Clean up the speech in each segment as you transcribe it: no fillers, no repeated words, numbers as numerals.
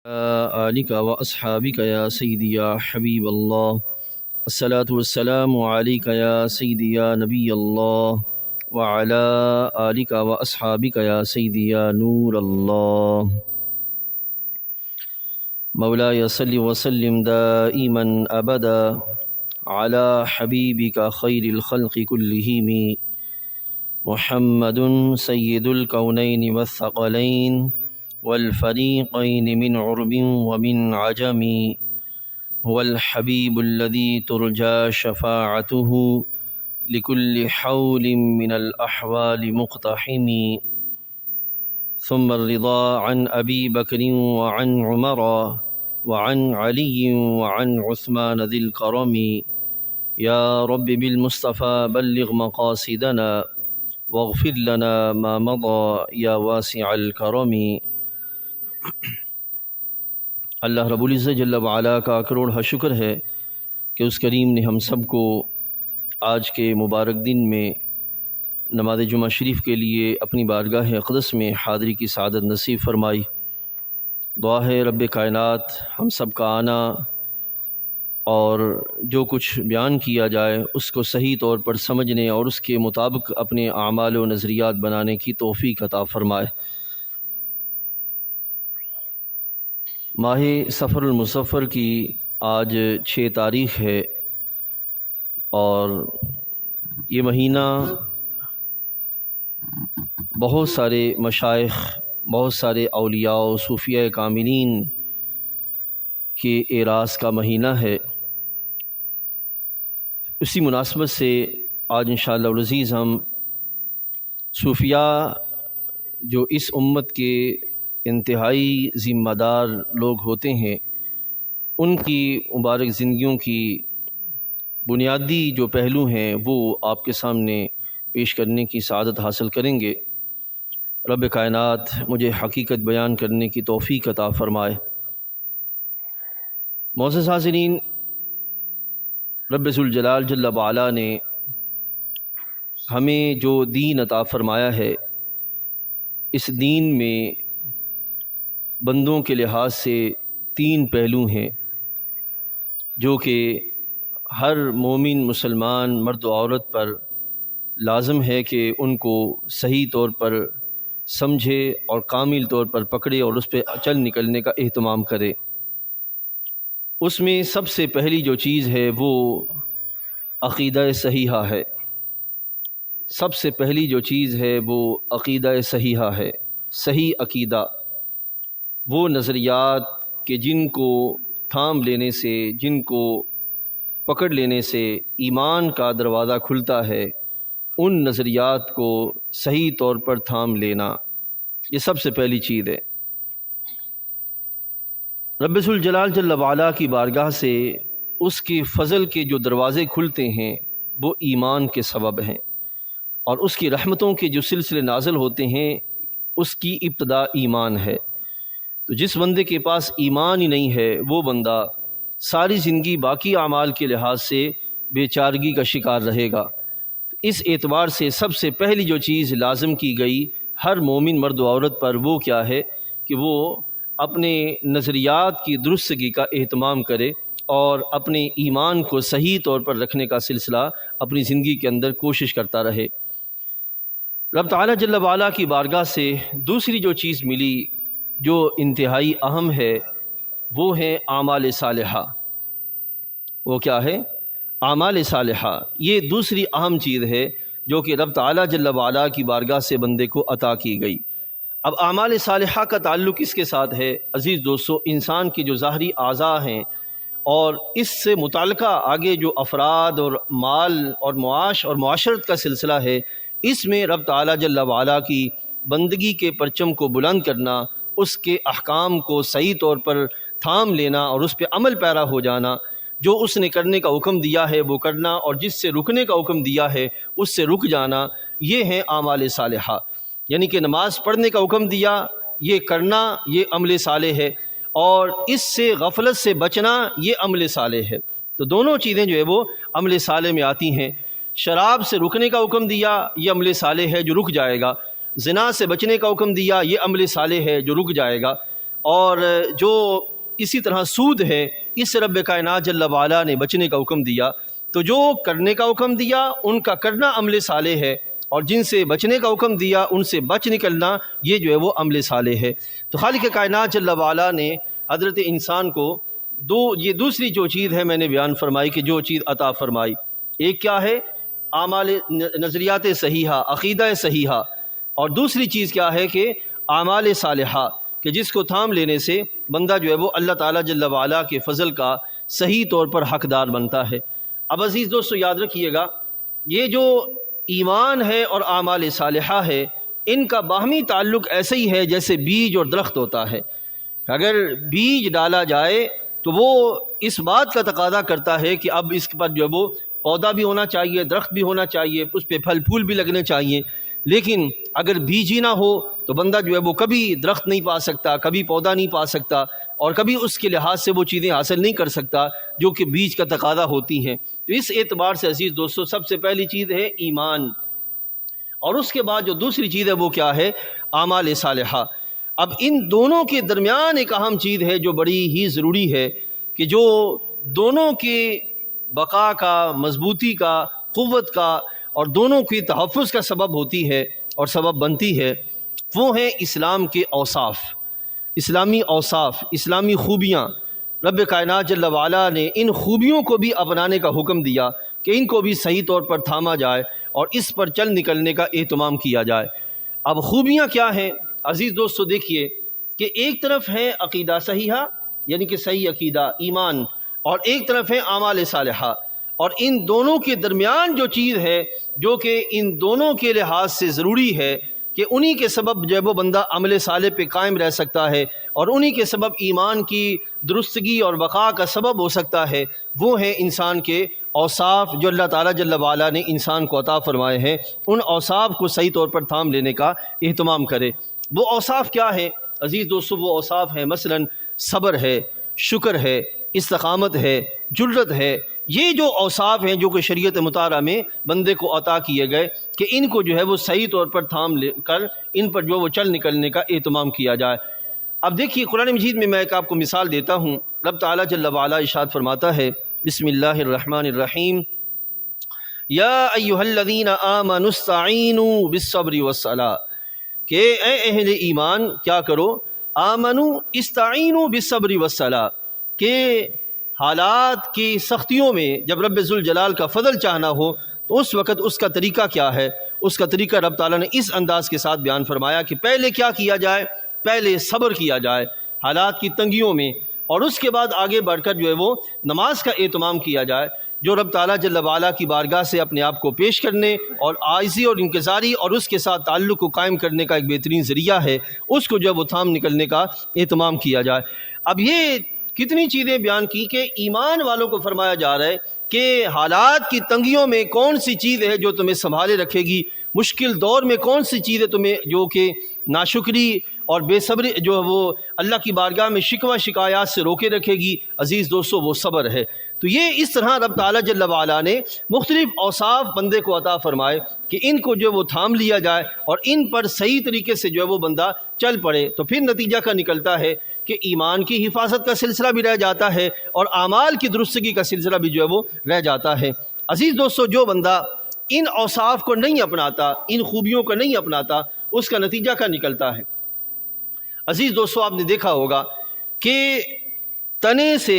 آلك وأصحابك يا سيدي يا حبيب الله. الصلاة والسلام عليك يا سيدي يا نبي الله وعلى آلك وأصحابك يا سيدي يا نور الله. مولاي صل وسلم دائما أبدا على حبيبك خير الخلق كلهم محمد سيد الكونين والثقلين والفريقين من عرب ومن عجم، هو الحبيب الذي ترجى شفاعته لكل حول من الأحوال مقتحم. ثم الرضا عن أبي بكر وعن عمر وعن علي وعن عثمان ذي الكرم. يا رب بالمصطفى بلغ مقاصدنا واغفر لنا ما مضى یا واسع الکرم۔ اللہ رب العزت جل وعلا کا کروڑ شکر ہے کہ اس کریم نے ہم سب کو آج کے مبارک دن میں نماز جمعہ شریف کے لیے اپنی بارگاہ اقدس میں حاضری کی سعادت نصیب فرمائی۔ دعا ہے رب کائنات ہم سب کا آنا اور جو کچھ بیان کیا جائے اس کو صحیح طور پر سمجھنے اور اس کے مطابق اپنے اعمال و نظریات بنانے کی توفیق عطا فرمائے۔ ماہ سفر المصفر کی آج 6 تاریخ ہے اور یہ مہینہ بہت سارے مشائخ، بہت سارے اولیاء و صوفیاء کاملین کے اعراض کا مہینہ ہے۔ اسی مناسبت سے آج انشاءاللہ العزیز ہم صوفیاء جو اس امت کے انتہائی ذمہ دار لوگ ہوتے ہیں ان کی مبارک زندگیوں کی بنیادی جو پہلو ہیں وہ آپ کے سامنے پیش کرنے کی سعادت حاصل کریں گے۔ رب کائنات مجھے حقیقت بیان کرنے کی توفیق عطا فرمائے۔ معزز حاضرین، رب ذوالجلال جل وعلا نے ہمیں جو دین عطا فرمایا ہے اس دین میں بندوں کے لحاظ سے 3 پہلو ہیں جو کہ ہر مومن مسلمان مرد و عورت پر لازم ہے کہ ان کو صحیح طور پر سمجھے اور کامل طور پر پکڑے اور اس پہ چل نکلنے کا اہتمام کرے۔ اس میں سب سے پہلی جو چیز ہے وہ عقیدہ صحیحہ ہے۔ سب سے پہلی جو چیز ہے وہ عقیدہ صحیحہ ہے، صحیح عقیدہ، وہ نظریات کہ جن کو تھام لینے سے، جن کو پکڑ لینے سے ایمان کا دروازہ کھلتا ہے، ان نظریات کو صحیح طور پر تھام لینا، یہ سب سے پہلی چیز ہے۔ رب ذوالجلال جل وعلا کی بارگاہ سے اس کے فضل کے جو دروازے کھلتے ہیں وہ ایمان کے سبب ہیں، اور اس کی رحمتوں کے جو سلسلے نازل ہوتے ہیں اس کی ابتدا ایمان ہے۔ تو جس بندے کے پاس ایمان ہی نہیں ہے وہ بندہ ساری زندگی باقی اعمال کے لحاظ سے بے چارگی کا شکار رہے گا۔ اس اعتبار سے سب سے پہلی جو چیز لازم کی گئی ہر مومن مرد و عورت پر وہ کیا ہے کہ وہ اپنے نظریات کی درستگی کا اہتمام کرے اور اپنے ایمان کو صحیح طور پر رکھنے کا سلسلہ اپنی زندگی کے اندر کوشش کرتا رہے۔ رب تعالیٰ جل وعلا کی بارگاہ سے دوسری جو چیز ملی جو انتہائی اہم ہے وہ ہے اعمال صالحہ۔ وہ کیا ہے؟ اعمال صالحہ۔ یہ دوسری اہم چیز ہے جو کہ رب تعالیٰ جل وعلا کی بارگاہ سے بندے کو عطا کی گئی۔ اب اعمال صالحہ کا تعلق اس کے ساتھ ہے عزیز دوستو، انسان کی جو ظاہری اعضاء ہیں اور اس سے متعلقہ آگے جو افراد اور مال اور معاش اور معاشرت کا سلسلہ ہے، اس میں رب تعالیٰ جل وعلا کی بندگی کے پرچم کو بلند کرنا، اس کے احکام کو صحیح طور پر تھام لینا اور اس پہ عمل پیرا ہو جانا، جو اس نے کرنے کا حکم دیا ہے وہ کرنا اور جس سے رکنے کا حکم دیا ہے اس سے رک جانا، یہ ہیں اعمال صالحہ۔ یعنی کہ نماز پڑھنے کا حکم دیا، یہ کرنا، یہ عمل صالح ہے، اور اس سے غفلت سے بچنا، یہ عمل صالح ہے۔ تو دونوں چیزیں جو ہے وہ عمل صالح میں آتی ہیں۔ شراب سے رکنے کا حکم دیا، یہ عمل صالح ہے جو رک جائے گا۔ زنا سے بچنے کا حکم دیا، یہ عمل صالح ہے جو رک جائے گا۔ اور جو اسی طرح سود ہے، اس سے رب کائنات جل وعلا نے بچنے کا حکم دیا۔ تو جو کرنے کا حکم دیا ان کا کرنا عمل صالح ہے، اور جن سے بچنے کا حکم دیا ان سے بچ نکلنا یہ جو ہے وہ عمل صالح ہے۔ تو خالق کائنات جل وعلا نے حضرت انسان کو یہ دوسری جو چیز ہے میں نے بیان فرمائی کہ جو چیز عطا فرمائی، ایک کیا ہے؟ اعمال نظریات صحیحہ، عقیدہ صحیحہ، اور دوسری چیز کیا ہے کہ اعمال صالحہ، کہ جس کو تھام لینے سے بندہ جو ہے وہ اللہ تعالیٰ جل وعلا کے فضل کا صحیح طور پر حقدار بنتا ہے۔ اب عزیز دوستو یاد رکھیے گا، یہ جو ایمان ہے اور اعمال صالحہ ہے، ان کا باہمی تعلق ایسے ہی ہے جیسے بیج اور درخت ہوتا ہے۔ اگر بیج ڈالا جائے تو وہ اس بات کا تقاضا کرتا ہے کہ اب اس پر جو ہے وہ پودا بھی ہونا چاہیے، درخت بھی ہونا چاہیے، اس پہ پھل پھول بھی لگنے چاہیے۔ لیکن اگر بیج ہی نہ ہو تو بندہ جو ہے وہ کبھی درخت نہیں پا سکتا، کبھی پودا نہیں پا سکتا، اور کبھی اس کے لحاظ سے وہ چیزیں حاصل نہیں کر سکتا جو کہ بیج کا تقاضا ہوتی ہیں۔ تو اس اعتبار سے عزیز دوستو سب سے پہلی چیز ہے ایمان، اور اس کے بعد جو دوسری چیز ہے وہ کیا ہے؟ اعمال صالحہ۔ اب ان دونوں کے درمیان ایک اہم چیز ہے جو بڑی ہی ضروری ہے، کہ جو دونوں کے بقا کا، مضبوطی کا، قوت کا اور دونوں کی تحفظ کا سبب ہوتی ہے اور سبب بنتی ہے، وہ ہیں اسلام کے اوصاف، اسلامی اوصاف، اسلامی خوبیاں۔ رب کائنات جل وعلا نے ان خوبیوں کو بھی اپنانے کا حکم دیا کہ ان کو بھی صحیح طور پر تھاما جائے اور اس پر چل نکلنے کا اہتمام کیا جائے۔ اب خوبیاں کیا ہیں عزیز دوستو؟ دیکھیے کہ ایک طرف ہے عقیدہ صحیحہ، یعنی کہ صحیح عقیدہ، ایمان، اور ایک طرف ہے اعمال صالحہ، اور ان دونوں کے درمیان جو چیز ہے جو کہ ان دونوں کے لحاظ سے ضروری ہے کہ انہی کے سبب جو ہے وہ بندہ عمل صالح پہ قائم رہ سکتا ہے اور انہی کے سبب ایمان کی درستگی اور بقا کا سبب ہو سکتا ہے، وہ ہیں انسان کے اوصاف جو اللہ تعالیٰ جل وعلا نے انسان کو عطا فرمائے ہیں۔ ان اوصاف کو صحیح طور پر تھام لینے کا اہتمام کرے۔ وہ اوصاف کیا ہے عزیز دوستو؟ وہ اوصاف ہیں مثلا صبر ہے، شکر ہے، استقامت ہے، جرأت ہے۔ یہ جو اوصاف ہیں جو کہ شریعت مطالعہ میں بندے کو عطا کیے گئے کہ ان کو جو ہے وہ صحیح طور پر تھام لے کر ان پر جو وہ چل نکلنے کا اہتمام کیا جائے۔ اب دیکھیے قرآن مجید میں ایک آپ کو مثال دیتا ہوں۔ رب تعالیٰ جل وعلا ارشاد فرماتا ہے، بسم اللہ الرحمن الرحیم، یا ایھا الذین آمنوا استعینوا بالصبر والصلاۃ، کہ اے اہل ایمان کیا کرو؟ آمنوا استعینوا بالصبر والصلاۃ، کہ حالات کی سختیوں میں جب رب ذوالجلال کا فضل چاہنا ہو تو اس وقت اس کا طریقہ کیا ہے؟ اس کا طریقہ رب تعالیٰ نے اس انداز کے ساتھ بیان فرمایا کہ پہلے کیا کیا جائے؟ پہلے صبر کیا جائے حالات کی تنگیوں میں، اور اس کے بعد آگے بڑھ کر جو ہے وہ نماز کا اہتمام کیا جائے، جو رب تعالیٰ جل وعلا کی بارگاہ سے اپنے آپ کو پیش کرنے اور عاجزی اور انکساری اور اس کے ساتھ تعلق کو قائم کرنے کا ایک بہترین ذریعہ ہے، اس کو جو ہے وہ تھام نکلنے کا اہتمام کیا جائے۔ اب یہ کتنی چیزیں بیان کی کہ ایمان والوں کو فرمایا جا رہا ہے کہ حالات کی تنگیوں میں کون سی چیز ہے جو تمہیں سنبھالے رکھے گی، مشکل دور میں کون سی چیز ہے تمہیں جو کہ ناشکری اور بے صبری جو ہے وہ اللہ کی بارگاہ میں شکوہ شکایات سے روکے رکھے گی، عزیز دوستو وہ صبر ہے۔ تو یہ اس طرح رب تعالیٰ جل وعلا نے مختلف اوصاف بندے کو عطا فرمائے کہ ان کو جو وہ تھام لیا جائے اور ان پر صحیح طریقے سے جو ہے وہ بندہ چل پڑے، تو پھر نتیجہ کا نکلتا ہے کہ ایمان کی حفاظت کا سلسلہ بھی رہ جاتا ہے اور اعمال کی درستگی کا سلسلہ بھی جو ہے وہ رہ جاتا ہے۔ عزیز دوستو جو بندہ ان اوصاف کو نہیں اپناتا، ان خوبیوں کو نہیں اپناتا، اس کا نتیجہ کیا نکلتا ہے؟ عزیز دوستو آپ نے دیکھا ہوگا کہ تنے سے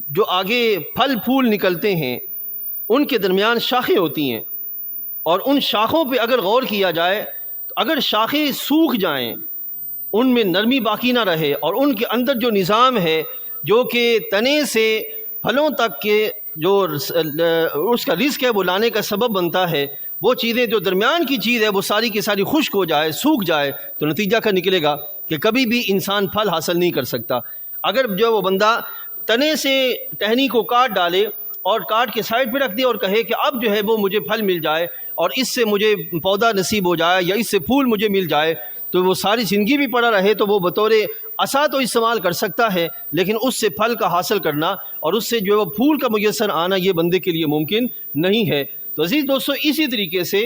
جو آگے پھل پھول نکلتے ہیں ان کے درمیان شاخیں ہوتی ہیں، اور ان شاخوں پہ اگر غور کیا جائے تو اگر شاخیں سوکھ جائیں، ان میں نرمی باقی نہ رہے اور ان کے اندر جو نظام ہے جو کہ تنے سے پھلوں تک کے جو اس کا رزق ہے وہ لانے کا سبب بنتا ہے، وہ چیزیں جو درمیان کی چیز ہے وہ ساری کی ساری خشک ہو جائے، سوکھ جائے، تو نتیجہ کا نکلے گا کہ کبھی بھی انسان پھل حاصل نہیں کر سکتا۔ اگر جو وہ بندہ تنے سے ٹہنی کو کاٹ ڈالے اور کاٹ کے سائڈ پہ رکھ دے اور کہے کہ اب جو ہے وہ مجھے پھل مل جائے اور اس سے مجھے پودا نصیب ہو جائے یا اس سے پھول مجھے مل جائے، تو وہ ساری زندگی بھی پڑا رہے تو وہ بطور عصا تو استعمال کر سکتا ہے، لیکن اس سے پھل کا حاصل کرنا اور اس سے جو ہے وہ پھول کا میسر آنا یہ بندے کے لیے ممکن نہیں ہے۔ تو عزیز دوستو اسی طریقے سے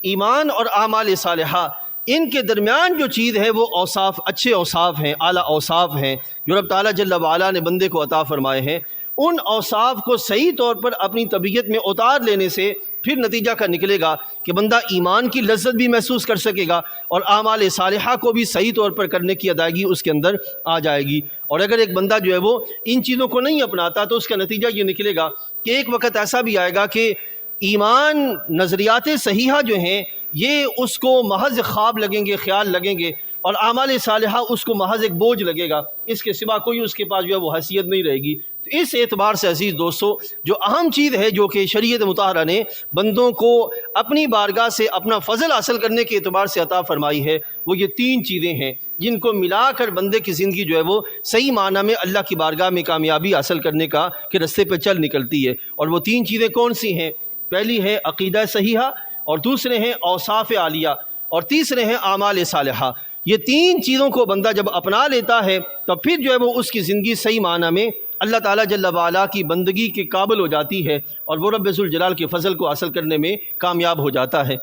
ایمان اور اعمال صالحہ ان کے درمیان جو چیز ہے وہ اوصاف، اچھے اوصاف ہیں، اعلیٰ اوصاف ہیں جو رب تعالیٰ جل وعلا نے بندے کو عطا فرمائے ہیں۔ ان اوصاف کو صحیح طور پر اپنی طبیعت میں اتار لینے سے پھر نتیجہ کا نکلے گا کہ بندہ ایمان کی لذت بھی محسوس کر سکے گا اور اعمال صالحہ کو بھی صحیح طور پر کرنے کی ادائیگی اس کے اندر آ جائے گی۔ اور اگر ایک بندہ جو ہے وہ ان چیزوں کو نہیں اپناتا تو اس کا نتیجہ یہ نکلے گا کہ ایک وقت ایسا بھی آئے گا کہ ایمان، نظریات صحیحہ جو ہیں یہ اس کو محض خواب لگیں گے، خیال لگیں گے، اور اعمال صالحہ اس کو محض ایک بوجھ لگے گا، اس کے سوا کوئی اس کے پاس جو ہے وہ حیثیت نہیں رہے گی۔ تو اس اعتبار سے عزیز دوستو، جو اہم چیز ہے جو کہ شریعت مطہرہ نے بندوں کو اپنی بارگاہ سے اپنا فضل حاصل کرنے کے اعتبار سے عطا فرمائی ہے، وہ یہ تین چیزیں ہیں جن کو ملا کر بندے کی زندگی جو ہے وہ صحیح معنی میں اللہ کی بارگاہ میں کامیابی حاصل کرنے کا کے رستے پہ چل نکلتی ہے۔ اور وہ تین چیزیں کون سی ہیں؟ پہلی ہے عقیدہ صحیحہ، اور دوسرے ہیں اوصاف عالیہ، اور تیسرے ہیں اعمال صالحہ۔ یہ تین چیزوں کو بندہ جب اپنا لیتا ہے تو پھر جو ہے وہ اس کی زندگی صحیح معنی میں اللہ تعالیٰ جل وعلا کی بندگی کے قابل ہو جاتی ہے اور وہ رب ذوالجلال کے فضل کو حاصل کرنے میں کامیاب ہو جاتا ہے۔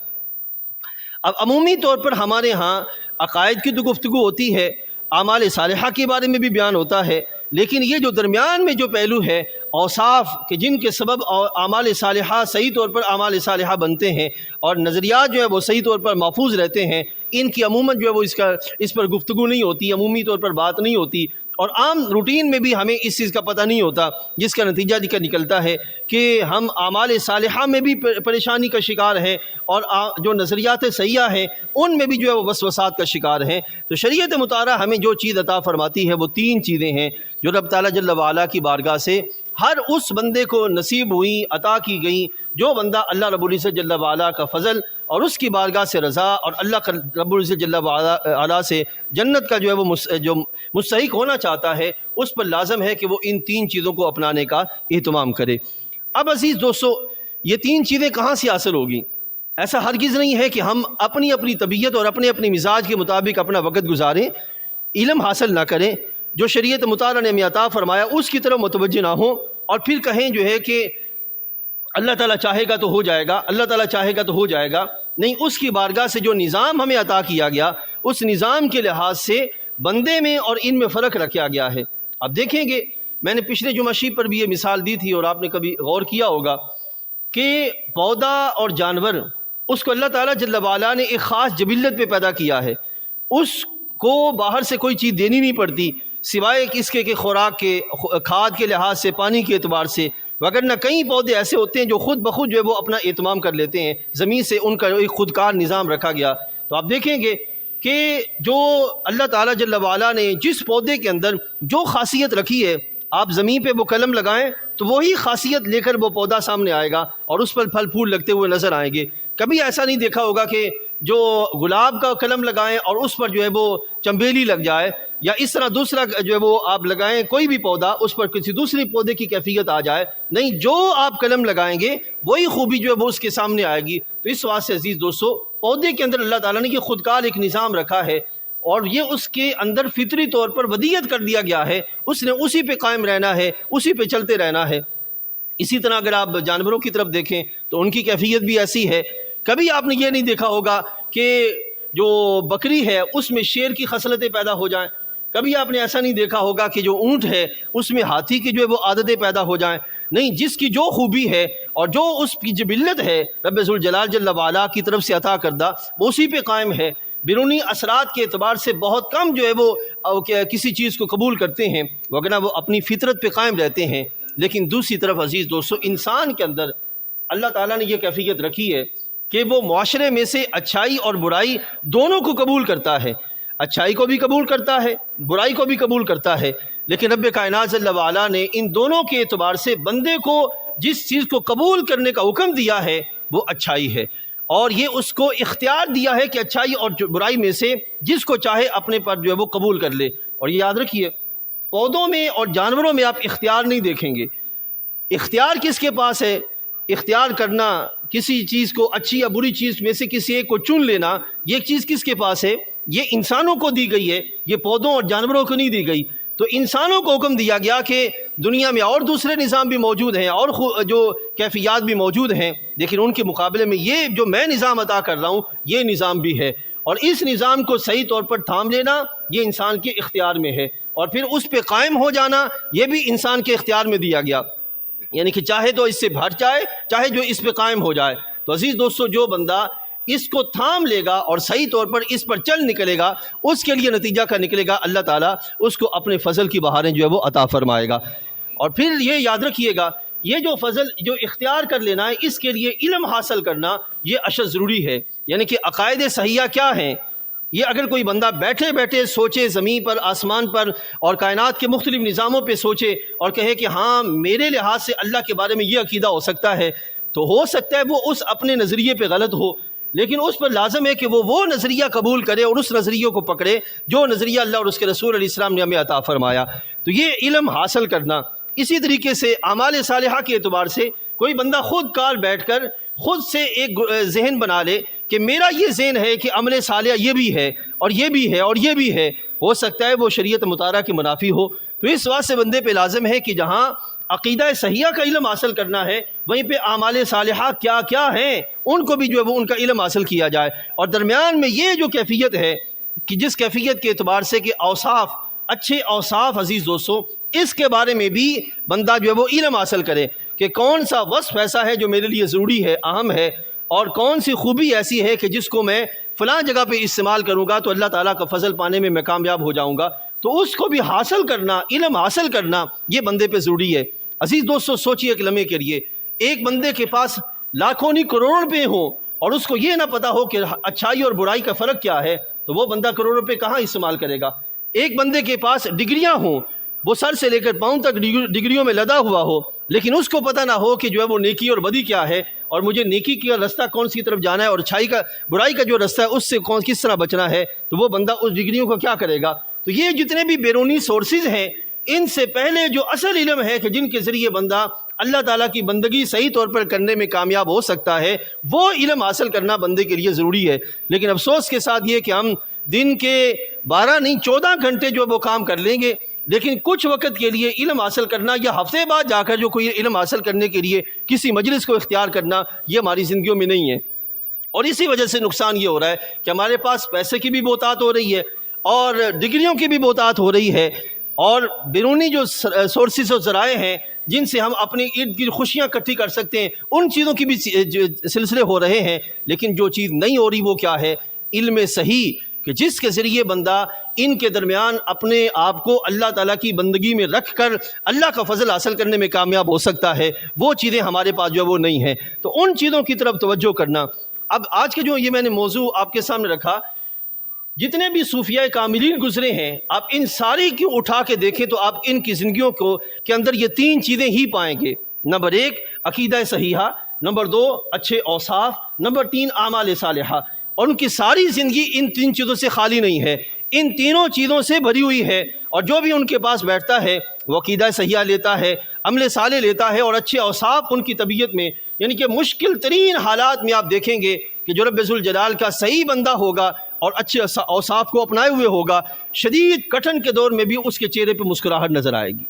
اب عمومی طور پر ہمارے ہاں عقائد کی تو گفتگو ہوتی ہے، اعمال صالحہ کے بارے میں بھی بیان ہوتا ہے، لیکن یہ جو درمیان میں جو پہلو ہے اوصاف کہ جن کے سبب اعمال صالحہ صحیح طور پر اعمال صالحہ بنتے ہیں اور نظریات جو ہے وہ صحیح طور پر محفوظ رہتے ہیں، ان کی عموماً جو ہے وہ اس پر گفتگو نہیں ہوتی، عمومی طور پر بات نہیں ہوتی، اور عام روٹین میں بھی ہمیں اس چیز کا پتہ نہیں ہوتا، جس کا نتیجہ نکلتا ہے کہ ہم اعمال صالحہ میں بھی پریشانی کا شکار ہیں اور جو نظریات صحیحہ ہیں ان میں بھی جو ہے وہ وسوسات کا شکار ہیں۔ تو شریعت مطہرہ ہمیں جو چیز عطا فرماتی ہے وہ تین چیزیں ہیں جو رب تعالیٰ جل وعلا کی بارگاہ سے ہر اس بندے کو نصیب ہوئیں، عطا کی گئیں جو بندہ اللہ رب العزت جل وعلا کا فضل اور اس کی بارگاہ سے رضا اور اللہ کا رب العزت جل وعلا سے جنت کا جو ہے وہ جو مستحق ہونا چاہتا ہے، اس پر لازم ہے کہ وہ ان تین چیزوں کو اپنانے کا اہتمام کرے۔ اب عزیز دوستو، یہ تین چیزیں کہاں سے حاصل ہوگی؟ ایسا ہرگز نہیں ہے کہ ہم اپنی اپنی طبیعت اور اپنے مزاج کے مطابق اپنا وقت گزاریں، علم حاصل نہ کریں، جو شریعت مطہرہ نے ہمیں عطا فرمایا اس کی طرف متوجہ نہ ہوں اور پھر کہیں جو ہے کہ اللہ تعالیٰ چاہے گا تو ہو جائے گا، اللہ تعالیٰ چاہے گا تو ہو جائے گا۔ نہیں، اس کی بارگاہ سے جو نظام ہمیں عطا کیا گیا اس نظام کے لحاظ سے بندے میں اور ان میں فرق رکھا گیا ہے۔ اب دیکھیں گے، میں نے پچھلے جمعہ شریف پر بھی یہ مثال دی تھی اور آپ نے کبھی غور کیا ہوگا کہ پودا اور جانور، اس کو اللہ تعالیٰ جل وعلا نے ایک خاص جبلت پہ پیدا کیا ہے، اس کو باہر سے کوئی چیز دینی نہیں پڑتی سوائے اس کے کہ خوراک کے، کھاد کے لحاظ سے، پانی کے اعتبار سے، وگرنہ کئی پودے ایسے ہوتے ہیں جو خود بخود جو ہے وہ اپنا اہتمام کر لیتے ہیں، زمین سے ان کا ایک خودکار نظام رکھا گیا۔ تو آپ دیکھیں گے کہ جو اللہ تعالیٰ جل وعلا نے جس پودے کے اندر جو خاصیت رکھی ہے، آپ زمین پہ وہ قلم لگائیں تو وہی خاصیت لے کر وہ پودا سامنے آئے گا اور اس پر پھل پھول لگتے ہوئے نظر آئیں گے۔ کبھی ایسا نہیں دیکھا ہوگا کہ جو گلاب کا قلم لگائیں اور اس پر جو ہے وہ چنبیلی لگ جائے، یا اس طرح دوسرا جو ہے وہ آپ لگائیں کوئی بھی پودا، اس پر کسی دوسری پودے کی کیفیت آ جائے۔ نہیں، جو آپ قلم لگائیں گے وہی خوبی جو ہے وہ اس کے سامنے آئے گی۔ تو اس واسطے عزیز دوستو، پودے کے اندر اللہ تعالیٰ نے یہ خودکار ایک نظام رکھا ہے اور یہ اس کے اندر فطری طور پر ودیت کر دیا گیا ہے، اس نے اسی پہ قائم رہنا ہے، اسی پہ چلتے رہنا ہے۔ اسی طرح اگر آپ جانوروں کی طرف دیکھیں تو ان کی کیفیت بھی ایسی ہے۔ کبھی آپ نے یہ نہیں دیکھا ہوگا کہ جو بکری ہے اس میں شیر کی خصلتیں پیدا ہو جائیں، کبھی آپ نے ایسا نہیں دیکھا ہوگا کہ جو اونٹ ہے اس میں ہاتھی کی جو ہے وہ عادتیں پیدا ہو جائیں۔ نہیں، جس کی جو خوبی ہے اور جو اس کی جبلت ہے رب ذوالجلال جل وعلا کی طرف سے عطا کردہ، وہ اسی پہ قائم ہے۔ بیرونی اثرات کے اعتبار سے بہت کم جو ہے وہ کسی چیز کو قبول کرتے ہیں، وگرنہ وہ اپنی فطرت پہ قائم رہتے ہیں۔ لیکن دوسری طرف عزیز دوستو، انسان کے اندر اللہ تعالیٰ نے یہ کیفیت رکھی ہے کہ وہ معاشرے میں سے اچھائی اور برائی دونوں کو قبول کرتا ہے، اچھائی کو بھی قبول کرتا ہے، برائی کو بھی قبول کرتا ہے۔ لیکن رب کائنات جل وعلا نے ان دونوں کے اعتبار سے بندے کو جس چیز کو قبول کرنے کا حکم دیا ہے وہ اچھائی ہے، اور یہ اس کو اختیار دیا ہے کہ اچھائی اور برائی میں سے جس کو چاہے اپنے پر جو ہے وہ قبول کر لے۔ اور یہ یاد رکھیے، پودوں میں اور جانوروں میں آپ اختیار نہیں دیکھیں گے۔ اختیار کس کے پاس ہے؟ اختیار کرنا، کسی چیز کو اچھی یا بری چیز میں سے کسی ایک کو چن لینا، یہ چیز کس کے پاس ہے؟ یہ انسانوں کو دی گئی ہے، یہ پودوں اور جانوروں کو نہیں دی گئی۔ تو انسانوں کو حکم دیا گیا کہ دنیا میں اور دوسرے نظام بھی موجود ہیں اور جو کیفیات بھی موجود ہیں، لیکن ان کے مقابلے میں یہ جو میں نظام عطا کر رہا ہوں یہ نظام بھی ہے۔ اور اس نظام کو صحیح طور پر تھام لینا یہ انسان کے اختیار میں ہے، اور پھر اس پہ قائم ہو جانا یہ بھی انسان کے اختیار میں دیا گیا، یعنی کہ چاہے تو اس سے ہٹ جائے، چاہے جو اس پہ قائم ہو جائے۔ تو عزیز دوستو، جو بندہ اس کو تھام لے گا اور صحیح طور پر اس پر چل نکلے گا، اس کے لیے نتیجہ کا نکلے گا اللہ تعالیٰ اس کو اپنے فضل کی بہاریں جو ہے وہ عطا فرمائے گا۔ اور پھر یہ یاد رکھیے گا، یہ جو فضل جو اختیار کر لینا ہے، اس کے لیے علم حاصل کرنا یہ اشد ضروری ہے، یعنی کہ عقائد صحیحہ کیا ہیں۔ یہ اگر کوئی بندہ بیٹھے بیٹھے سوچے زمین پر، آسمان پر اور کائنات کے مختلف نظاموں پہ سوچے اور کہے کہ ہاں میرے لحاظ سے اللہ کے بارے میں یہ عقیدہ ہو سکتا ہے، تو ہو سکتا ہے وہ اس اپنے نظریے پہ غلط ہو، لیکن اس پر لازم ہے کہ وہ نظریہ قبول کرے اور اس نظریے کو پکڑے جو نظریہ اللہ اور اس کے رسول علیہ السلام نے ہمیں عطا فرمایا۔ تو یہ علم حاصل کرنا۔ اسی طریقے سے اعمال صالحہ کے اعتبار سے کوئی بندہ خود کار بیٹھ کر خود سے ایک ذہن بنا لے کہ میرا یہ ذہن ہے کہ عمل صالح یہ بھی ہے اور یہ بھی ہے اور یہ بھی ہے، ہو سکتا ہے وہ شریعت مطالعہ کی منافی ہو۔ تو اس واسطے سے بندے پہ لازم ہے کہ جہاں عقیدہ صحیحہ کا علم حاصل کرنا ہے، وہیں پہ اعمال صالحہ کیا کیا ہیں ان کو بھی جو ہے وہ ان کا علم حاصل کیا جائے، اور درمیان میں یہ جو کیفیت ہے کہ جس کیفیت کے اعتبار سے کہ اوصاف، اچھے اوصاف، عزیز دوستو، اس کے بارے میں بھی بندہ جو ہے وہ علم حاصل کرے کہ کون سا وصف ایسا ہے جو میرے لیے ضروری ہے، اہم ہے، اور کون سی خوبی ایسی ہے کہ جس کو میں فلاں جگہ پہ استعمال کروں گا تو اللہ تعالیٰ کا فضل پانے میں کامیاب ہو جاؤں گا۔ تو اس کو بھی حاصل کرنا، علم حاصل کرنا یہ بندے پہ ضروری ہے۔ عزیز دوستو، سوچئے ایک لمحے کے لیے، ایک بندے کے پاس لاکھوں نہیں کروڑ روپے ہوں اور اس کو یہ نہ پتا ہو کہ اچھائی اور برائی کا فرق کیا ہے، تو وہ بندہ کروڑ روپے کہاں استعمال کرے گا؟ ایک بندے کے پاس ڈگریاں ہوں، وہ سر سے لے کر پاؤں تک ڈگریوں میں لدا ہوا ہو، لیکن اس کو پتہ نہ ہو کہ جو ہے وہ نیکی اور بدی کیا ہے، اور مجھے نیکی کا رستہ کون سی طرف جانا ہے اور برائی کا جو رستہ ہے اس سے کس طرح بچنا ہے، تو وہ بندہ اس ڈگریوں کو کیا کرے گا؟ تو یہ جتنے بھی بیرونی سورسز ہیں، ان سے پہلے جو اصل علم ہے کہ جن کے ذریعے بندہ اللہ تعالیٰ کی بندگی صحیح طور پر کرنے میں کامیاب ہو سکتا ہے، وہ علم حاصل کرنا بندے کے لیے ضروری ہے۔ لیکن افسوس کے ساتھ یہ کہ ہم دن کے 12 نہیں 14 گھنٹے جو وہ کام کر لیں گے، لیکن کچھ وقت کے لیے علم حاصل کرنا یا ہفتے بعد جا کر جو کوئی علم حاصل کرنے کے لیے کسی مجلس کو اختیار کرنا، یہ ہماری زندگیوں میں نہیں ہے۔ اور اسی وجہ سے نقصان یہ ہو رہا ہے کہ ہمارے پاس پیسے کی بھی بہتات ہو رہی ہے اور ڈگریوں کی بھی بہتات ہو رہی ہے، اور بیرونی جو سورسز اور ذرائع ہیں جن سے ہم اپنی ارد گرد خوشیاں اکٹھی کر سکتے ہیں، ان چیزوں کی بھی سلسلے ہو رہے ہیں، لیکن جو چیز نہیں ہو رہی وہ کیا ہے؟ علم صحیح، کہ جس کے ذریعے بندہ ان کے درمیان اپنے آپ کو اللہ تعالیٰ کی بندگی میں رکھ کر اللہ کا فضل حاصل کرنے میں کامیاب ہو سکتا ہے، وہ چیزیں ہمارے پاس جو وہ نہیں ہیں۔ تو ان چیزوں کی طرف توجہ کرنا۔ اب آج کے جو یہ میں نے موضوع آپ کے سامنے رکھا، جتنے بھی صوفیاء کاملین گزرے ہیں، آپ ان ساری کی اٹھا کے دیکھیں تو آپ ان کی زندگیوں کے اندر یہ 3 چیزیں ہی پائیں گے۔ نمبر 1 عقیدہ صحیحہ، نمبر 2 اچھے اوصاف، نمبر 3 اعمال صالحہ، اور ان کی ساری زندگی ان 3 چیزوں سے خالی نہیں ہے، ان تینوں چیزوں سے بھری ہوئی ہے۔ اور جو بھی ان کے پاس بیٹھتا ہے وہ عقیدہ صحیحہ لیتا ہے، عمل صالح لیتا ہے، اور اچھے اوصاف ان کی طبیعت میں، یعنی کہ مشکل ترین حالات میں آپ دیکھیں گے کہ جو رب ذوالجلال کا صحیح بندہ ہوگا اور اچھے اوصاف کو اپنائے ہوئے ہوگا، شدید کٹھن کے دور میں بھی اس کے چہرے پہ مسکراہٹ نظر آئے گی۔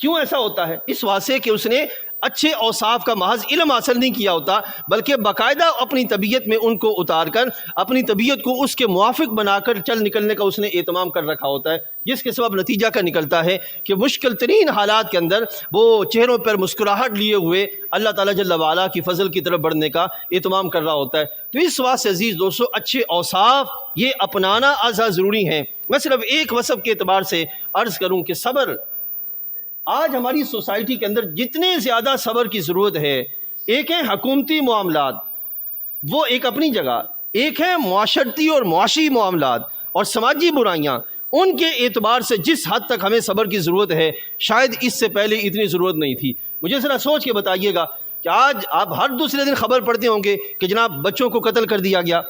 کیوں ایسا ہوتا ہے؟ اس واسطے کہ اس نے اچھے اوصاف کا محض علم حاصل نہیں کیا ہوتا، بلکہ باقاعدہ اپنی طبیعت میں ان کو اتار کر اپنی طبیعت کو اس کے موافق بنا کر چل نکلنے کا اس نے اہتمام کر رکھا ہوتا ہے، جس کے سبب نتیجہ کا نکلتا ہے کہ مشکل ترین حالات کے اندر وہ چہروں پر مسکراہٹ لیے ہوئے اللہ تعالیٰ جل وعلا کی فضل کی طرف بڑھنے کا اہتمام کر رہا ہوتا ہے۔ تو اس واسطے عزیز دوستو، اچھے اوصاف یہ اپنانا ازحد ضروری ہیں۔ میں صرف ایک وصف کے اعتبار سے عرض کروں کہ صبر، آج ہماری سوسائٹی کے اندر جتنے زیادہ صبر کی ضرورت ہے، ایک ہے حکومتی معاملات، وہ ایک اپنی جگہ، ایک ہے معاشرتی اور معاشی معاملات اور سماجی برائیاں، ان کے اعتبار سے جس حد تک ہمیں صبر کی ضرورت ہے شاید اس سے پہلے اتنی ضرورت نہیں تھی۔ مجھے ذرا سوچ کے بتائیے گا کہ آج آپ ہر دوسرے دن خبر پڑھتے ہوں گے کہ جناب بچوں کو قتل کر دیا گیا،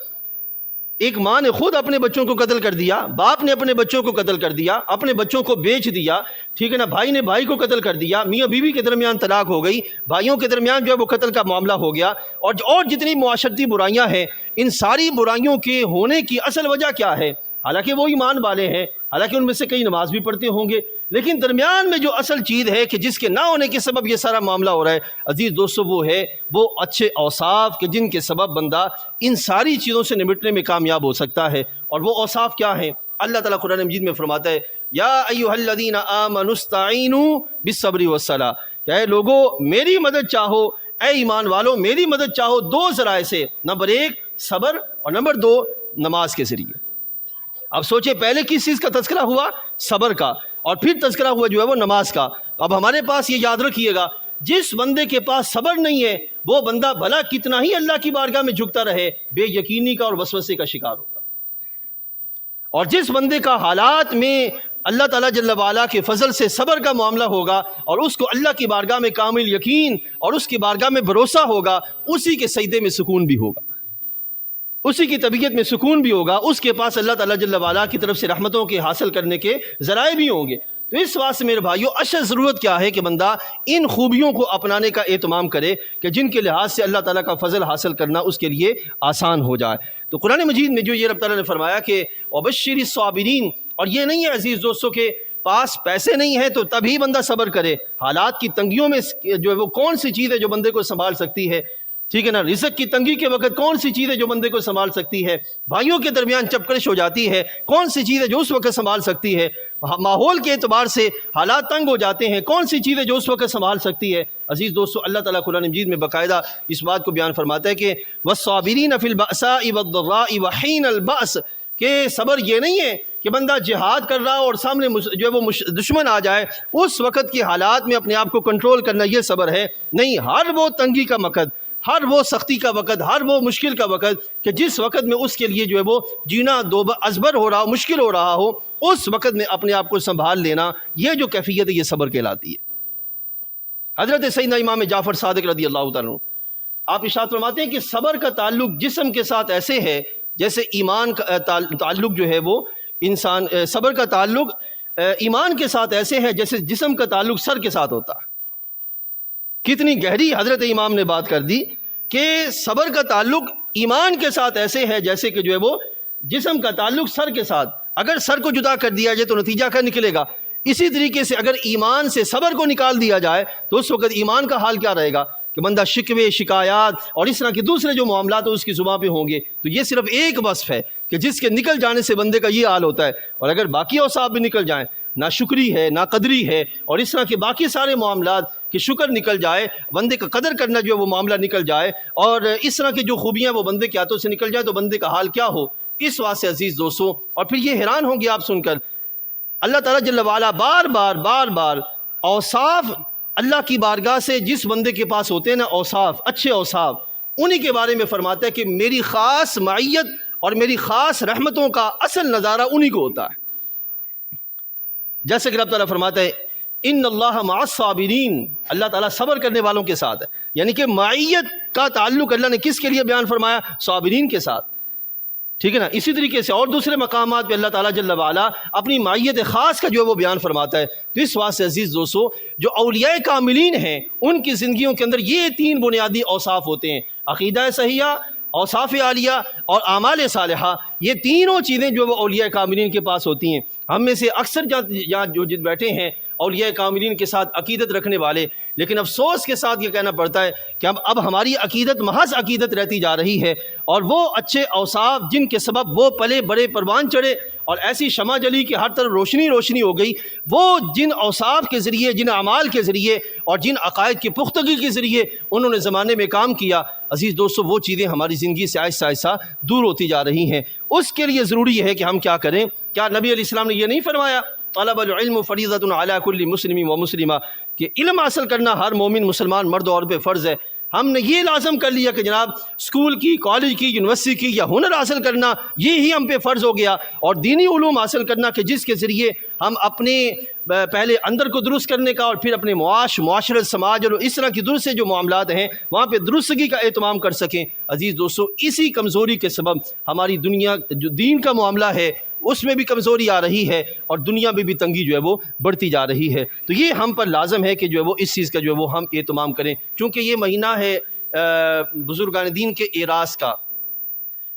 ایک ماں نے خود اپنے بچوں کو قتل کر دیا، باپ نے اپنے بچوں کو قتل کر دیا، اپنے بچوں کو بیچ دیا، ٹھیک ہے نا، بھائی نے بھائی کو قتل کر دیا، میاں بیوی کے درمیان طلاق ہو گئی، بھائیوں کے درمیان جو ہے وہ قتل کا معاملہ ہو گیا، اور جتنی معاشرتی برائیاں ہیں، ان ساری برائیوں کے ہونے کی اصل وجہ کیا ہے؟ حالانکہ وہ ایمان والے ہیں، حالانکہ ان میں سے کئی نماز بھی پڑھتے ہوں گے، لیکن درمیان میں جو اصل چیز ہے کہ جس کے نہ ہونے کے سبب یہ سارا معاملہ ہو رہا ہے عزیز دوستو، وہ ہے وہ اچھے اوصاف کہ جن کے سبب بندہ ان ساری چیزوں سے نمٹنے میں کامیاب ہو سکتا ہے۔ اور وہ اوصاف کیا ہیں؟ اللہ تعالیٰ قرآن مجید میں فرماتا ہے یا ایھا الذین آمنوا استعینوا بالصبر والصلاۃ، کہ اے لوگو میری مدد چاہو، اے ایمان والو میری مدد چاہو دو ذرائع سے، نمبر 1 صبر اور نمبر 2 نماز کے ذریعے۔ اب سوچیں پہلے کس چیز کا تذکرہ ہوا؟ صبر کا، اور پھر تذکرہ ہوا جو ہے وہ نماز کا۔ اب ہمارے پاس یہ یاد رکھیے گا، جس بندے کے پاس صبر نہیں ہے وہ بندہ بھلا کتنا ہی اللہ کی بارگاہ میں جھکتا رہے، بے یقینی کا اور وسوسے کا شکار ہوگا۔ اور جس بندے کا حالات میں اللہ تعالیٰ جل وعلا کے فضل سے صبر کا معاملہ ہوگا اور اس کو اللہ کی بارگاہ میں کامل یقین اور اس کی بارگاہ میں بھروسہ ہوگا، اسی کے سجدے میں سکون بھی ہوگا، اسی کی طبیعت میں سکون بھی ہوگا، اس کے پاس اللہ تعالیٰ جل وعلا کی طرف سے رحمتوں کے حاصل کرنے کے ذرائع بھی ہوں گے۔ تو اس واسطے میرے بھائیو اشد ضرورت کیا ہے کہ بندہ ان خوبیوں کو اپنانے کا اہتمام کرے کہ جن کے لحاظ سے اللہ تعالیٰ کا فضل حاصل کرنا اس کے لیے آسان ہو جائے۔ تو قرآن مجید میں جو یہ رب تعالیٰ نے فرمایا کہ وبشر الصابرین، اور یہ نہیں ہے عزیز دوستوں کے پاس پیسے نہیں ہیں تو تبھی بندہ صبر کرے، حالات کی تنگیوں میں جو ہے وہ کون سی چیز ہے جو بندے کو سنبھال سکتی ہے، ٹھیک ہے نا، رزق کی تنگی کے وقت کون سی چیز ہے جو بندے کو سنبھال سکتی ہے، بھائیوں کے درمیان چپکرش ہو جاتی ہے کون سی چیز ہے جو اس وقت سنبھال سکتی ہے، ماحول کے اعتبار سے حالات تنگ ہو جاتے ہیں کون سی چیز ہے جو اس وقت سنبھال سکتی ہے۔ عزیز دوستو اللہ تعالیٰ قرآن مجید میں باقاعدہ اس بات کو بیان فرماتا ہے کہ والصابرین فی البأساء والضراء وحین البأس، کہ صبر یہ نہیں ہے کہ بندہ جہاد کر رہا اور سامنے جو ہے وہ دشمن آ جائے اس وقت کے حالات میں اپنے آپ کو کنٹرول کرنا یہ صبر ہے، نہیں، ہر وہ تنگی کا وقت، ہر وہ سختی کا وقت، ہر وہ مشکل کا وقت کہ جس وقت میں اس کے لیے جو ہے وہ جینا ازبر ہو رہا ہو، مشکل ہو رہا ہو، اس وقت میں اپنے آپ کو سنبھال لینا، یہ جو کیفیت ہے یہ صبر کہلاتی ہے۔ حضرت سیدنا امام جعفر صادق رضی اللہ تعالیٰ عنہ آپ ارشاد فرماتے ہیں کہ صبر کا تعلق جسم کے ساتھ ایسے ہے جیسے ایمان کا تعلق جو ہے وہ انسان، صبر کا تعلق ایمان کے ساتھ ایسے ہے جیسے جسم کا تعلق سر کے ساتھ ہوتا ہے۔ کتنی گہری حضرت امام نے بات کر دی کہ صبر کا تعلق ایمان کے ساتھ ایسے ہے جیسے کہ جو ہے وہ جسم کا تعلق سر کے ساتھ، اگر سر کو جدا کر دیا جائے تو نتیجہ کیا نکلے گا، اسی طریقے سے اگر ایمان سے صبر کو نکال دیا جائے تو اس وقت ایمان کا حال کیا رہے گا کہ بندہ شکوے، شکایات اور اس طرح کے دوسرے جو معاملات اس کی زبان پہ ہوں گے۔ تو یہ صرف ایک وصف ہے کہ جس کے نکل جانے سے بندے کا یہ حال ہوتا ہے، اور اگر باقی اوصاف بھی نکل جائیں، ناشکری ہے، ناقدری ہے اور اس طرح کے باقی سارے معاملات کہ شکر نکل جائے، بندے کا قدر کرنا جو ہے وہ معاملہ نکل جائے اور اس طرح کی جو خوبیاں وہ بندے کے ہاتھوں سے نکل جائے تو بندے کا حال کیا ہو۔ اس واسطے عزیز دوستو، اور پھر یہ حیران ہوں گے آپ سن کر، اللہ تعالیٰ جل وعلا بار بار اوصاف اللہ کی بارگاہ سے جس بندے کے پاس ہوتے ہیں نا، اوصاف، اچھے اوصاف، انہی کے بارے میں فرماتا ہے کہ میری خاص معیت اور میری خاص رحمتوں کا اصل نظارہ انہی کو ہوتا ہے۔ جیسے کہ رب تعالیٰ فرماتا ہے ان اللہ مع الصابرین، اللہ تعالیٰ صبر کرنے والوں کے ساتھ ہے، یعنی کہ معیت کا تعلق اللہ نے کس کے لیے بیان فرمایا؟ صابرین کے ساتھ، ٹھیک ہے نا۔ اسی طریقے سے اور دوسرے مقامات پہ اللہ تعالیٰ جل وعلا اپنی معیت خاص کا جو ہے وہ بیان فرماتا ہے۔ تو اس واسطے عزیز دوستو جو اولیاء کاملین ہیں ان کی زندگیوں کے اندر یہ 3 بنیادی اوصاف ہوتے ہیں، عقیدہ صحیحہ، اوصاف عالیہ اور اعمال صالحہ، یہ تینوں چیزیں جو وہ اولیاء کاملین کے پاس ہوتی ہیں۔ ہم میں سے اکثر جہاں جو بیٹھے ہیں اولیاء کاملین کے ساتھ عقیدت رکھنے والے، لیکن افسوس کے ساتھ یہ کہنا پڑتا ہے کہ اب ہماری عقیدت محض عقیدت رہتی جا رہی ہے، اور وہ اچھے اوصاف جن کے سبب وہ پلے بڑے پروان چڑھے اور ایسی شمع جلی کہ ہر طرف روشنی روشنی ہو گئی، وہ جن اوصاف کے ذریعے، جن اعمال کے ذریعے اور جن عقائد کی پختگی کے ذریعے انہوں نے زمانے میں کام کیا، عزیز دوستو وہ چیزیں ہماری زندگی سے آہستہ آہستہ دور ہوتی جا رہی ہیں۔ اس کے لیے ضروری ہے کہ ہم کیا کریں؟ کیا نبی علیہ السلام نے یہ نہیں فرمایا طلب العلم فریضۃ علی کل مسلم و مسلمہ، کہ علم حاصل کرنا ہر مومن مسلمان مرد اور عورت پہ فرض ہے؟ ہم نے یہ لازم کر لیا کہ جناب اسکول کی، کالج کی، یونیورسٹی کی یا ہنر حاصل کرنا یہ ہی ہم پہ فرض ہو گیا، اور دینی علوم حاصل کرنا کہ جس کے ذریعے ہم اپنے پہلے اندر کو درست کرنے کا اور پھر اپنے معاشرت، سماج اور اس طرح کی درست سے جو معاملات ہیں وہاں پہ درستگی کا اہتمام کر سکیں۔ عزیز دوستو اسی کمزوری کے سبب ہماری دنیا جو دین کا معاملہ ہے اس میں بھی کمزوری آ رہی ہے اور دنیا میں بھی تنگی جو ہے وہ بڑھتی جا رہی ہے۔ تو یہ ہم پر لازم ہے کہ جو ہے وہ اس چیز کا جو ہے وہ ہم اہتمام کریں، کیونکہ یہ مہینہ ہے بزرگان دین کے اعراض کا،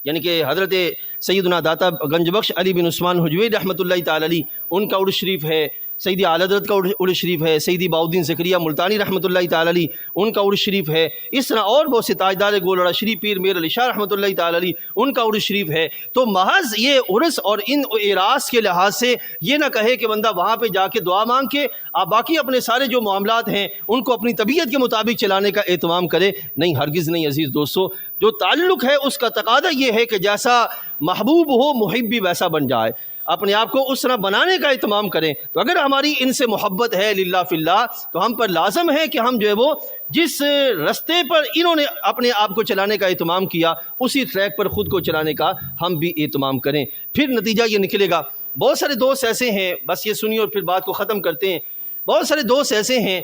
یعنی کہ حضرت سیدنا داتا گنج بخش علی بن عثمان حجویری رحمۃ اللہ تعالی علیہ ان کا عرس شریف ہے، سیدی اعلی حضرت کا عرس شریف ہے، سیدی باؤدین زکریا ملتانی رحمۃ اللہ تعالی علیہ ان کا عرس شریف ہے، اس طرح اور بہت سے تاجدار گولڑا شریف پیر میر علی شاہ رحمۃ اللہ تعالی علیہ ان کا عرس شریف ہے۔ تو محض یہ عرس اور ان اعراس کے لحاظ سے یہ نہ کہے کہ بندہ وہاں پہ جا کے دعا مانگ کے آپ باقی اپنے سارے جو معاملات ہیں ان کو اپنی طبیعت کے مطابق چلانے کا اہتمام کرے، نہیں، ہرگز نہیں عزیز دوستو۔ جو تعلق ہے اس کا تقاضا یہ ہے کہ جیسا محبوب ہو محب بھی ویسا بن جائے، اپنے آپ کو اس طرح بنانے کا اہتمام کریں۔ تو اگر ہماری ان سے محبت ہے للہ فی اللہ تو ہم پر لازم ہے کہ ہم جو ہے وہ جس رستے پر انہوں نے اپنے آپ کو چلانے کا اہتمام کیا اسی ٹریک پر خود کو چلانے کا ہم بھی اہتمام کریں، پھر نتیجہ یہ نکلے گا۔ بہت سارے دوست ایسے ہیں، بس یہ سنیے اور پھر بات کو ختم کرتے ہیں، بہت سارے دوست ایسے ہیں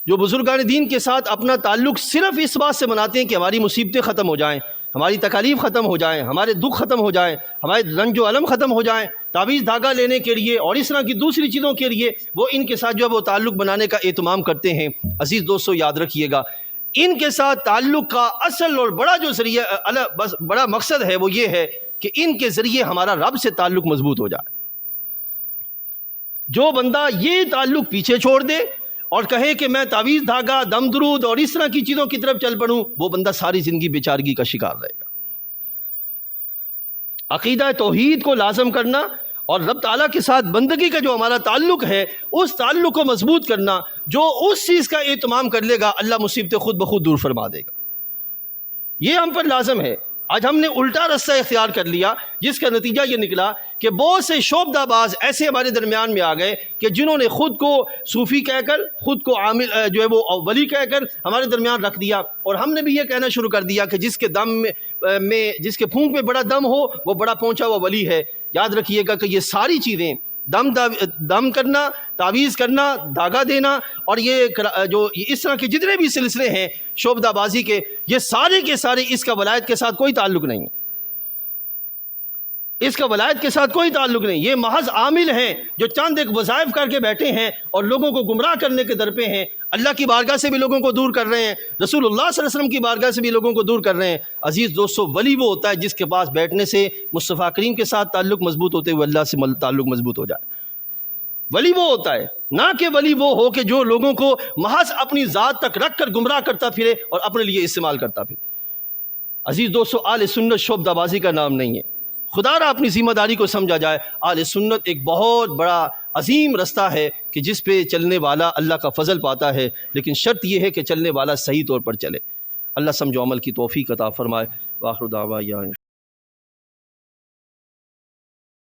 جو بزرگان دین کے ساتھ اپنا تعلق صرف اس بات سے مناتے ہیں کہ ہماری مصیبتیں ختم ہو جائیں، ہماری تکالیف ختم ہو جائیں، ہمارے دکھ ختم ہو جائیں، ہمارے رنج و علم ختم ہو جائیں، تعویذ دھاگا لینے کے لیے اور اس طرح کی دوسری چیزوں کے لیے وہ ان کے ساتھ جو ہے وہ تعلق بنانے کا اہتمام کرتے ہیں۔ عزیز دوستو یاد رکھیے گا، ان کے ساتھ تعلق کا اصل اور بڑا جو ذریعہ بس بڑا مقصد ہے وہ یہ ہے کہ ان کے ذریعے ہمارا رب سے تعلق مضبوط ہو جائے۔ جو بندہ یہ تعلق پیچھے چھوڑ دے اور کہے کہ میں تعویذ دھاگا، دم درود اور اس طرح کی چیزوں کی طرف چل پڑوں، وہ بندہ ساری زندگی بیچارگی کا شکار رہے گا۔ عقیدہ توحید کو لازم کرنا اور رب تعالیٰ کے ساتھ بندگی کا جو ہمارا تعلق ہے اس تعلق کو مضبوط کرنا، جو اس چیز کا اہتمام کر لے گا اللہ مصیبتیں خود بخود دور فرما دے گا، یہ ہم پر لازم ہے۔ آج ہم نے الٹا رستہ اختیار کر لیا، جس کا نتیجہ یہ نکلا کہ بہت سے شعبدہ باز ایسے ہمارے درمیان میں آ گئے کہ جنہوں نے خود کو صوفی کہہ کر، خود کو عامل جو ہے وہ ولی کہہ کر ہمارے درمیان رکھ دیا، اور ہم نے بھی یہ کہنا شروع کر دیا کہ جس کے دم میں جس کے پھونک میں بڑا دم ہو وہ بڑا پہنچا ہوا ولی ہے۔ یاد رکھیے گا کہ یہ ساری چیزیں دم کرنا، تعویذ کرنا، دھاگا دینا اور یہ جو اس طرح کے جتنے بھی سلسلے ہیں شعبدہ بازی کے، یہ سارے کے سارے اس کا ولایت کے ساتھ کوئی تعلق نہیں، اس کا ولایت کے ساتھ کوئی تعلق نہیں۔ یہ محض عامل ہیں جو چند ایک وظائف کر کے بیٹھے ہیں اور لوگوں کو گمراہ کرنے کے در پہ ہیں، اللہ کی بارگاہ سے بھی لوگوں کو دور کر رہے ہیں، رسول اللہ صلی اللہ علیہ وسلم کی بارگاہ سے بھی لوگوں کو دور کر رہے ہیں۔ عزیز دوستو، ولی وہ ہوتا ہے جس کے پاس بیٹھنے سے مصطفیٰ کریم کے ساتھ تعلق مضبوط ہوتے ہوئے اللہ سے تعلق مضبوط ہو جائے۔ ولی وہ ہوتا ہے، نہ کہ ولی وہ ہو کہ جو لوگوں کو محض اپنی ذات تک رکھ کر گمراہ کرتا پھرے اور اپنے لیے استعمال کرتا پھرے۔ عزیز دوستو، اہل سنت شعبدہ بازی کا نام نہیں ہے، خدا را اپنی ذمہ داری کو سمجھا جائے۔ اہل سنت ایک بہت بڑا عظیم رستہ ہے کہ جس پہ چلنے والا اللہ کا فضل پاتا ہے، لیکن شرط یہ ہے کہ چلنے والا صحیح طور پر چلے۔ اللہ سمجھ و عمل کی توفیق عطا فرمائے۔ وآخر دعوانا